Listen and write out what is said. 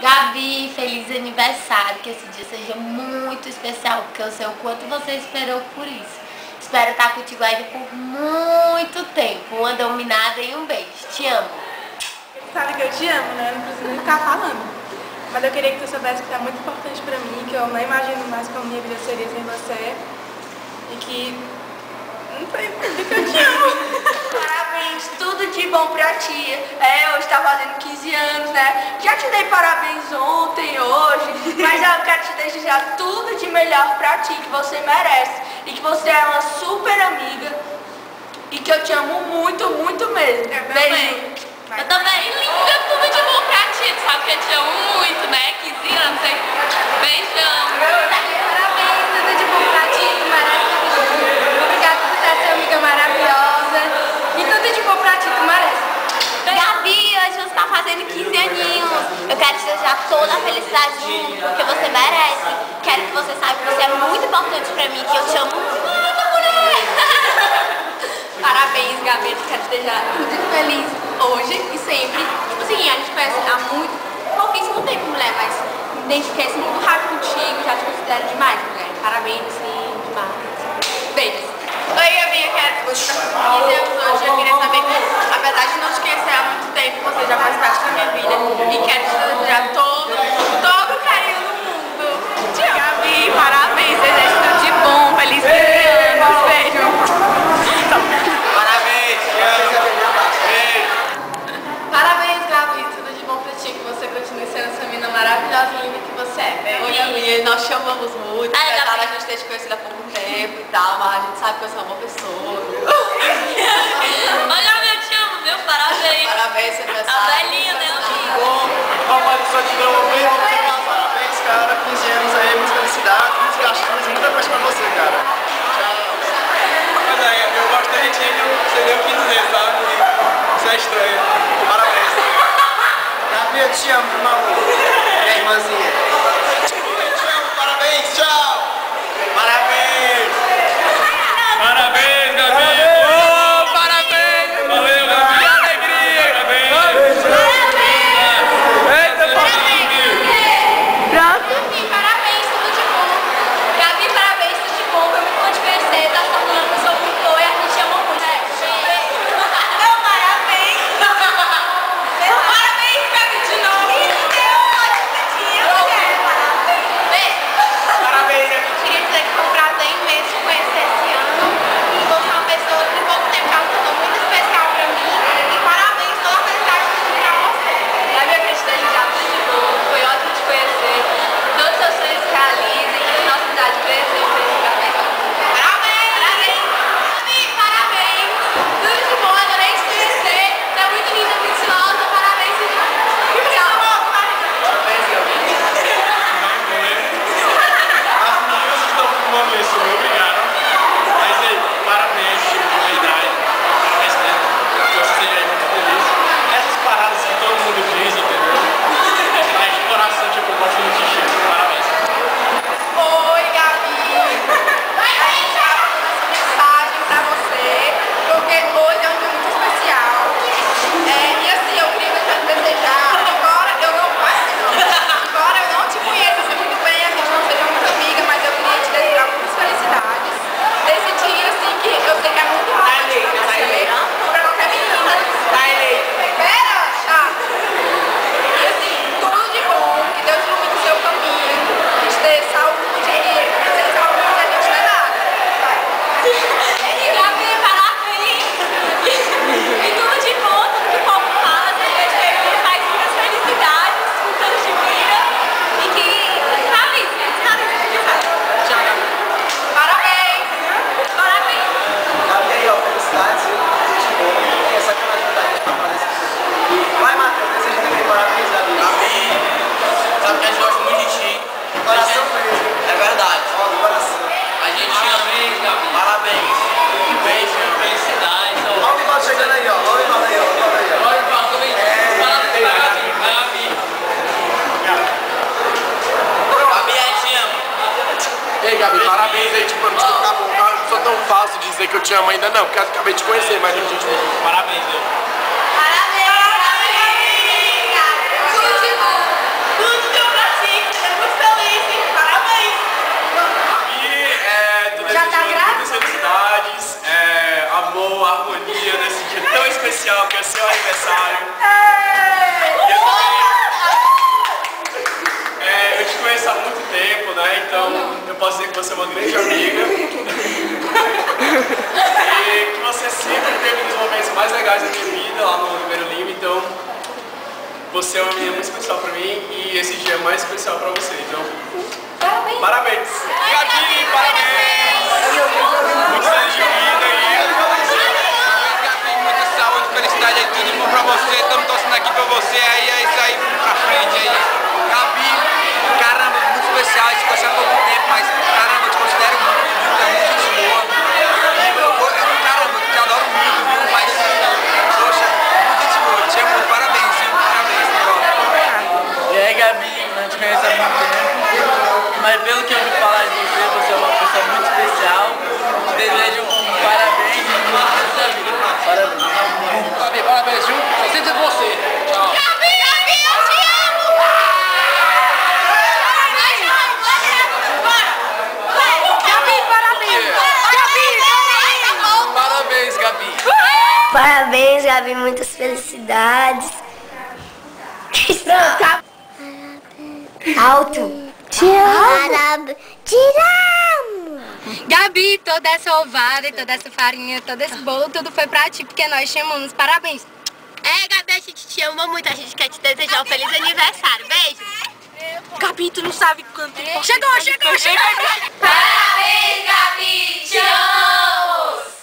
Gabi, feliz aniversário, que esse dia seja muito especial, porque eu sei o quanto você esperou por isso. Espero estar contigo ainda por muito tempo. Uma dominada e um beijo. Te amo. Você sabe que eu te amo, né? Não preciso nem ficar falando. Mas eu queria que tu soubesse que tá muito importante pra mim, que eu não imagino mais como minha vida seria sem você. E que... não sei por que eu te amo. Parabéns, tudo de bom pra ti. Hoje tá fazendo 15 anos, né? Já te dei parabéns ontem, hoje, mas eu quero te desejar tudo de melhor pra ti, que você merece. E que você é uma super amiga. E que eu te amo muito, muito mesmo. Beijo. Eu também, linda, tudo de bom pra ti. Tu sabe que eu te amo muito, né? 15 anos, hein? Beijão. Parabéns, tudo de bom pra ti, tu merece. Obrigada por ser essa amiga maravilhosa. E tudo de bom pra ti, tu merece. Gabi, hoje você tá fazendo 15 aninhos. Eu quero te desejar toda a felicidade do mundo, porque você merece. Quero que você saiba que você é muito importante pra mim, que eu te amo muito, mulher. Parabéns, Gabi. Eu quero te desejar tudo de feliz hoje e sempre. Tipo assim, a gente conhece há pouquíssimo tempo, mulher, mas me identifiquei assim, muito rápido contigo, já te considero demais, mulher. Parabéns, sim, demais. Beijos. Oi, Gabi, eu quero que você tá com 15 anos hoje. Eu queria saber que, apesar de não te conhecer há muito tempo, você já faz parte da minha vida. E quero te desejar todo o carinho do mundo. Te amo. Gabi, parabéns, desejo tudo de bom, feliz 15 anos, beijo. Parabéns, te amo. Beijo. Parabéns, Gabi, tudo de bom pra ti, que você continue sendo essa menina maravilhosa e linda que você é. Oi, Gabi, nós te amamos muito. Ai, Apesar Gabi. da gente ter te conhecido há pouco tempo e tal, mas a gente sabe que você é uma boa pessoa. Olha, eu te amo, viu? Parabéns. Parabéns, seu aniversário. A velhinha, né, amiga? Bom, papai do Sol de Grão, vou te dar os parabéns, cara. 15 anos aí, muita felicidade, muitos gastos, muita coisa pra você, cara. Tchau. Pois é, eu gosto da gente, você deu 15 vezes, sabe? Isso é estranho. Parabéns. Gabi, eu te amo, meu amor. Minha irmãzinha. Eu te amo, parabéns, tchau. Parabéns. Parabéns, Gabi. Oh, parabéns. Valeu, Gabi. Que alegria. Parabéns. Eita, parabéns. Gabi, parabéns, tudo de bom. Gabi, parabéns, tudo de bom. Foi muito bom te conhecer, tá se tornando uma pessoa muito boa e a gente ama muito. Não, parabéns. Não, parabéns, Gabi, de novo. Deu um ótimo dia. Beijo. Parabéns, Gabi. Queria dizer que foi um prazer imenso te conhecer esse ano. E você é uma pessoa que em pouco tempo ela se tornou muito especial pra mim. E parabéns, toda a felicidade do mundo pra você. Gabi, eu queria te desejar tudo de bom. Foi ótimo te conhecer. Todos os seus sonhos se realizem. Que a nossa cidade cresça e cresça cada vez mais. Parabéns! Gabi, parabéns. Tudo de bom, adorei te conhecer. Você é muito linda, muito estilosa. Parabéns. Tchau. Parabéns, Gabi. As meninas estão filmando isso, obrigado. Mas aí, parabéns, tipo, de verdade. Parabéns mesmo. Que você seja aí muito feliz. Essas paradas que todo mundo diz, entendeu? Mas de coração, tipo, eu gosto muito de Chico. Parabéns. Oi, Gabi. A gente quer essa mensagem pra você, porque hoje é um dia muito especial. E assim, eu queria desejar, embora eu não te conheça assim muito bem, a gente não seja muito amiga, mas eu queria te desejar muitas felicidades. Desse dia, assim, que eu sei que é muito importante pra você, pra qualquer menina. Espera, chato. E assim, tudo de bom, que Deus ilumine o seu caminho, que te dê saúde, e sem saúde a gente não é nada. Vai. Gabi, parabéns. E tudo de bom, tudo que o povo fala. Desejo que faz muitas felicidades, muitas de vida. E que realize. Tchau, Gabi. Parabéns! Parabéns. Gabi aí, ó, felicidades, viu? Gente boa. É sacanagem da gente pra fazer isso. Vai, Matheus, deseja também parabéns, Gabi. Gabi, sabe que a gente gosta muito de ti. Coração mesmo. É verdade. Ó, do coração. A gente te ama mesmo, Gabi. Parabéns. Beijo, felicidades. Olha o bigode chegando aí, ó. Olha o bigode aí, ó. Olha o bigode aí, ó. Parabéns, Gabi. Gabi, a gente ama. Ei, Gabi, parabéns aí, tipo, eu não sou tão falso de dizer que eu te amo ainda não, porque eu acabei de te conhecer, mas a gente... Parabéns, meu. Parabéns. Tudo de bom. Tudo especial, que é o seu aniversário. E eu também, eu te conheço há muito tempo, né? Então eu posso dizer que você é uma grande amiga. E que você sempre teve um dos momentos mais legais da minha vida lá no Ribeiro Lima. Então você é uma menina muito especial pra mim e esse dia é mais especial pra você. Então, parabéns! Gabi, parabéns! Muitos anos de vida aí. Gabi, muita saúde, felicidade aí, tudo bom pra você. Estamos torcendo aqui pra você aí, é isso aí pra frente aí. Gabi, caramba, muito especial, isso foi há pouco tempo, mas caramba, eu te considero muito, viu? É muito gente boa. Caramba, eu te adoro muito, viu? Mas, poxa, muito gente boa, te amo muito, parabéns, viu? Parabéns, E aí, Gabi, não te conheço há muito tempo, mas pelo que eu ouvi falar de você, você é uma pessoa muito especial. Te desejo um parabéns e muito da vida. Parabéns. Gabi, parabéns, viu? Só sinto de você. Tchau. Gabi, eu te amo! Gabi, parabéns! Gabi, Parabéns, Gabi. Parabéns, Gabi, muitas felicidades. Alto. Te amo. Te amo. Gabi, toda essa ovada, toda essa farinha, todo esse bolo, tudo foi pra ti, porque nós te amamos. Parabéns. Gabi, a gente te ama muito. A gente quer te desejar um feliz aniversário. Beijo. Gabi, tu não sabe quanto tempo. Chegou. Parabéns, Gabi, te amo!